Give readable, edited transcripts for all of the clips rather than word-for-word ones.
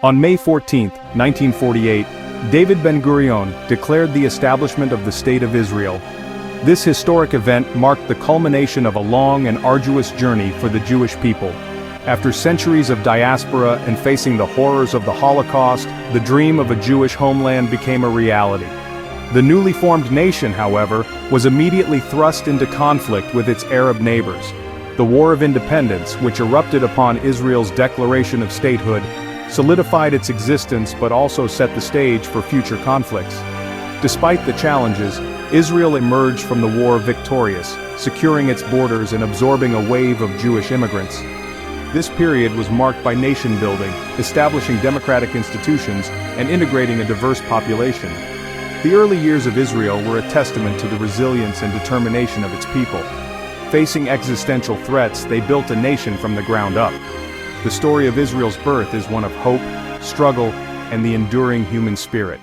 On May 14, 1948, David Ben-Gurion declared the establishment of the State of Israel. This historic event marked the culmination of a long and arduous journey for the Jewish people. After centuries of diaspora and facing the horrors of the Holocaust, the dream of a Jewish homeland became a reality. The newly formed nation, however, was immediately thrust into conflict with its Arab neighbors. The War of Independence, which erupted upon Israel's declaration of statehood, solidified its existence but also set the stage for future conflicts. Despite the challenges, Israel emerged from the war victorious, securing its borders and absorbing a wave of Jewish immigrants. This period was marked by nation building, establishing democratic institutions, and integrating a diverse population. The early years of Israel were a testament to the resilience and determination of its people. Facing existential threats, they built a nation from the ground up. The story of Israel's birth is one of hope, struggle, and the enduring human spirit.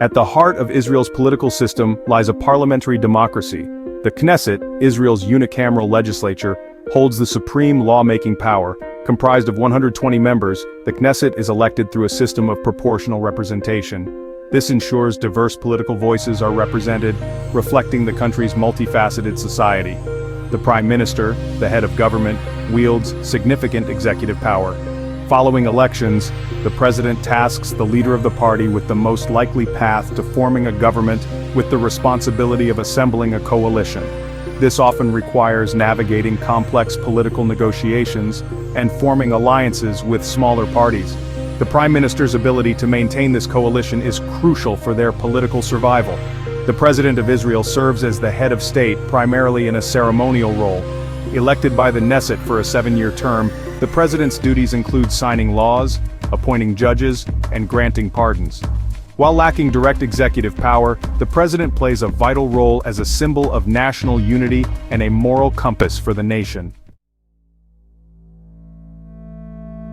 At the heart of Israel's political system lies a parliamentary democracy. The Knesset, Israel's unicameral legislature, holds the supreme lawmaking power. Comprised of 120 members, the Knesset is elected through a system of proportional representation. This ensures diverse political voices are represented, reflecting the country's multifaceted society. The Prime Minister, the head of government, wields significant executive power. Following elections, the President tasks the leader of the party with the most likely path to forming a government with the responsibility of assembling a coalition. This often requires navigating complex political negotiations and forming alliances with smaller parties. The Prime Minister's ability to maintain this coalition is crucial for their political survival. The President of Israel serves as the head of state primarily in a ceremonial role. Elected by the Knesset for a 7-year term, the President's duties include signing laws, appointing judges, and granting pardons. While lacking direct executive power, the President plays a vital role as a symbol of national unity and a moral compass for the nation.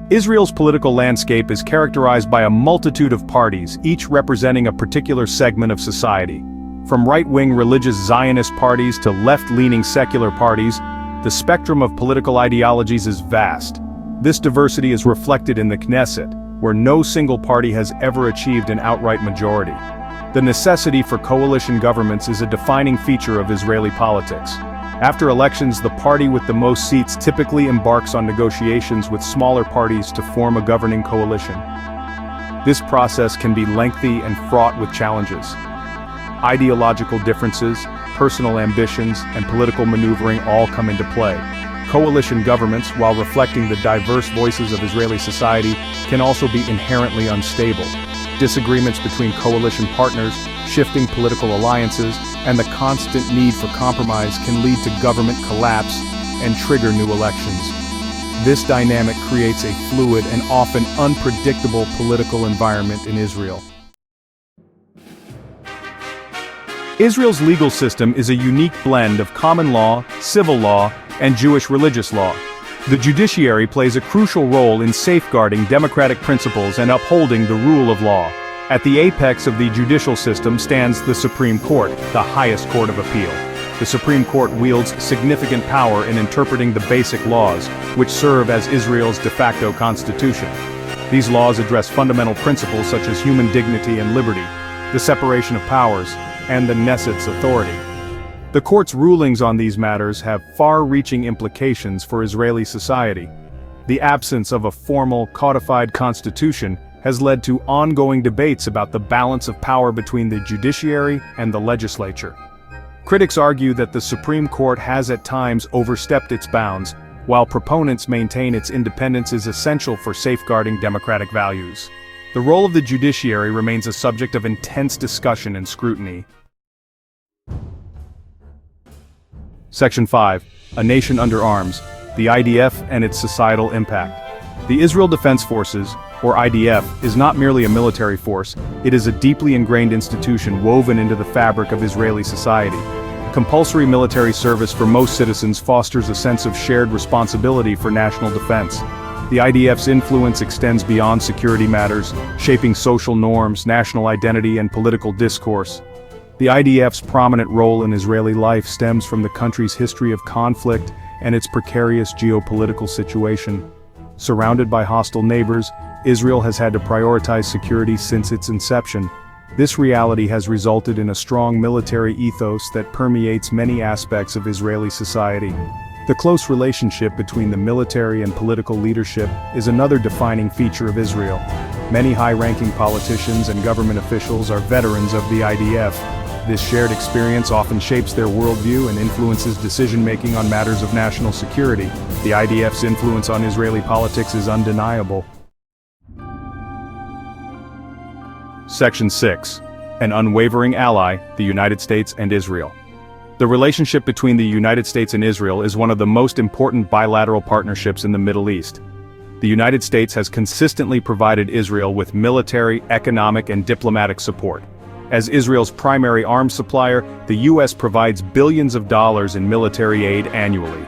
Israel's political landscape is characterized by a multitude of parties, each representing a particular segment of society. From right-wing religious Zionist parties to left-leaning secular parties, the spectrum of political ideologies is vast. This diversity is reflected in the Knesset, where no single party has ever achieved an outright majority. The necessity for coalition governments is a defining feature of Israeli politics. After elections, the party with the most seats typically embarks on negotiations with smaller parties to form a governing coalition. This process can be lengthy and fraught with challenges. Ideological differences, personal ambitions, and political maneuvering all come into play. Coalition governments, while reflecting the diverse voices of Israeli society, can also be inherently unstable. Disagreements between coalition partners, shifting political alliances, and the constant need for compromise can lead to government collapse and trigger new elections. This dynamic creates a fluid and often unpredictable political environment in Israel. Israel's legal system is a unique blend of common law, civil law, and Jewish religious law. The judiciary plays a crucial role in safeguarding democratic principles and upholding the rule of law. At the apex of the judicial system stands the Supreme Court, the highest court of appeal. The Supreme Court wields significant power in interpreting the basic laws, which serve as Israel's de facto constitution. These laws address fundamental principles such as human dignity and liberty, the separation of powers, and the Knesset's authority. The court's rulings on these matters have far-reaching implications for Israeli society. The absence of a formal, codified constitution has led to ongoing debates about the balance of power between the judiciary and the legislature. Critics argue that the Supreme Court has at times overstepped its bounds, while proponents maintain its independence is essential for safeguarding democratic values. The role of the judiciary remains a subject of intense discussion and scrutiny. Section 5. A Nation Under Arms, the IDF and its Societal Impact. The Israel Defense Forces, or IDF, is not merely a military force, it is a deeply ingrained institution woven into the fabric of Israeli society. Compulsory military service for most citizens fosters a sense of shared responsibility for national defense. The IDF's influence extends beyond security matters, shaping social norms, national identity, and political discourse. The IDF's prominent role in Israeli life stems from the country's history of conflict and its precarious geopolitical situation. Surrounded by hostile neighbors, Israel has had to prioritize security since its inception. This reality has resulted in a strong military ethos that permeates many aspects of Israeli society. The close relationship between the military and political leadership is another defining feature of Israel. Many high-ranking politicians and government officials are veterans of the IDF. This shared experience often shapes their worldview and influences decision-making on matters of national security. The IDF's influence on Israeli politics is undeniable. Section 6. An unwavering ally, the United States and Israel. The relationship between the United States and Israel is one of the most important bilateral partnerships in the Middle East. The United States has consistently provided Israel with military, economic, and diplomatic support. As Israel's primary arms supplier, the U.S. provides billions of dollars in military aid annually.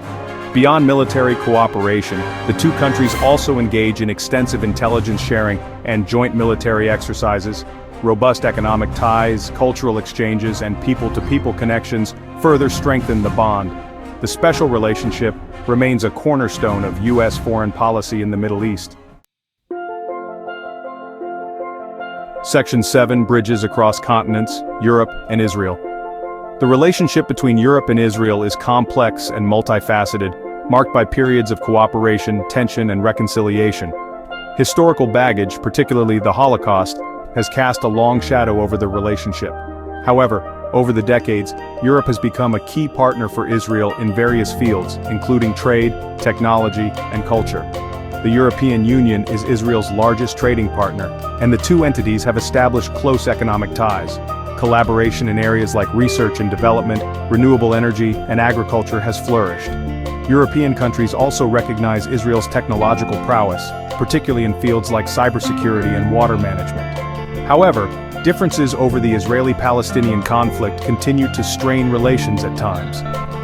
Beyond military cooperation, the two countries also engage in extensive intelligence sharing and joint military exercises. Robust economic ties, cultural exchanges, and people-to-people connections further strengthen the bond. The special relationship remains a cornerstone of U.S. foreign policy in the Middle East. Section 7. Bridges across continents, Europe and Israel. The relationship between Europe and Israel is complex and multifaceted, marked by periods of cooperation, tension, and reconciliation. Historical baggage, particularly the Holocaust, has cast a long shadow over the relationship. However, over the decades, Europe has become a key partner for Israel in various fields, including trade, technology, and culture. The European Union is Israel's largest trading partner, and the two entities have established close economic ties. Collaboration in areas like research and development, renewable energy, and agriculture has flourished. European countries also recognize Israel's technological prowess, particularly in fields like cybersecurity and water management. However, differences over the Israeli-Palestinian conflict continue to strain relations at times.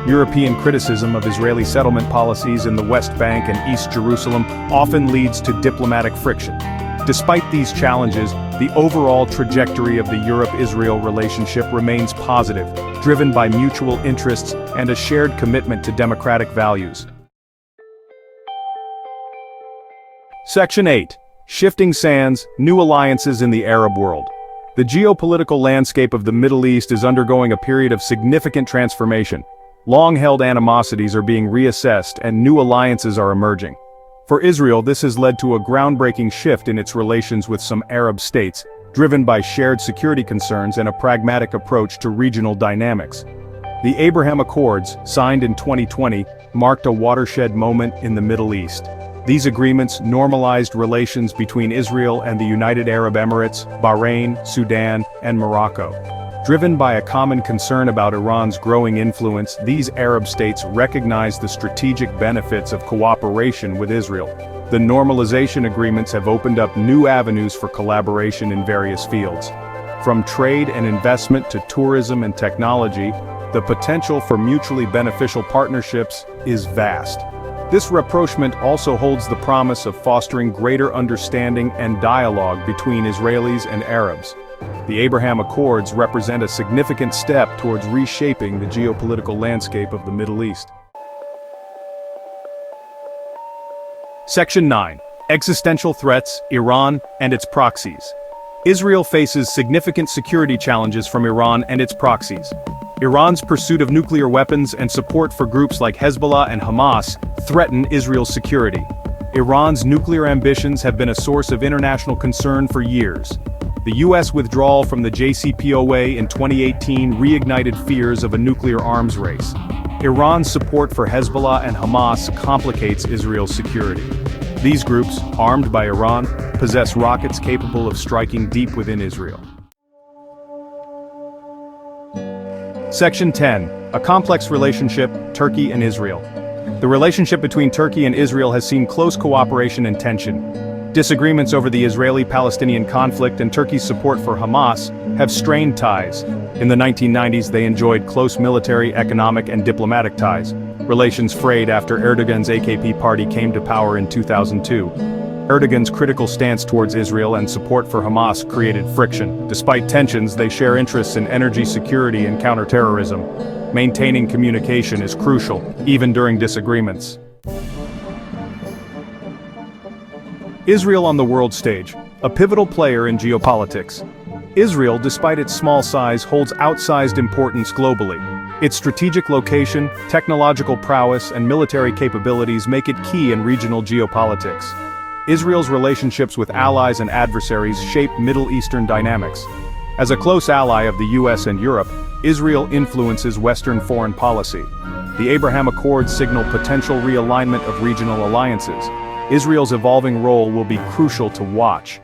European criticism of Israeli settlement policies in the West Bank and East Jerusalem often leads to diplomatic friction. Despite these challenges, the overall trajectory of the Europe-Israel relationship remains positive, driven by mutual interests and a shared commitment to democratic values. Section 8. Shifting sands, new alliances in the Arab world. The geopolitical landscape of the Middle East is undergoing a period of significant transformation. Long-held animosities are being reassessed and new alliances are emerging. For Israel, this has led to a groundbreaking shift in its relations with some Arab states, driven by shared security concerns and a pragmatic approach to regional dynamics. The Abraham Accords, signed in 2020, marked a watershed moment in the Middle East. These agreements normalized relations between Israel and the United Arab Emirates, Bahrain, Sudan, and Morocco. Driven by a common concern about Iran's growing influence, these Arab states recognize the strategic benefits of cooperation with Israel. The normalization agreements have opened up new avenues for collaboration in various fields. From trade and investment to tourism and technology, the potential for mutually beneficial partnerships is vast. This rapprochement also holds the promise of fostering greater understanding and dialogue between Israelis and Arabs. The Abraham Accords represent a significant step towards reshaping the geopolitical landscape of the Middle East. Section 9. Existential threats, Iran and its proxies. Israel faces significant security challenges from Iran and its proxies. Iran's pursuit of nuclear weapons and support for groups like Hezbollah and Hamas threaten Israel's security. Iran's nuclear ambitions have been a source of international concern for years. The U.S. withdrawal from the JCPOA in 2018 reignited fears of a nuclear arms race. Iran's support for Hezbollah and Hamas complicates Israel's security. These groups, armed by Iran, possess rockets capable of striking deep within Israel. Section 10. A complex relationship, Turkey and Israel. The relationship between Turkey and Israel has seen close cooperation and tension. Disagreements over the Israeli-Palestinian conflict and Turkey's support for Hamas have strained ties. In the 1990s, they enjoyed close military, economic, and diplomatic ties. Relations frayed after Erdogan's AKP party came to power in 2002. Erdogan's critical stance towards Israel and support for Hamas created friction. Despite tensions, they share interests in energy security and counterterrorism. Maintaining communication is crucial, even during disagreements. Israel on the world stage, a pivotal player in geopolitics. Israel, despite its small size, holds outsized importance globally. Its strategic location, technological prowess, and military capabilities make it key in regional geopolitics. Israel's relationships with allies and adversaries shape Middle Eastern dynamics. As a close ally of the US and Europe, Israel influences Western foreign policy. The Abraham Accords signal potential realignment of regional alliances. Israel's evolving role will be crucial to watch,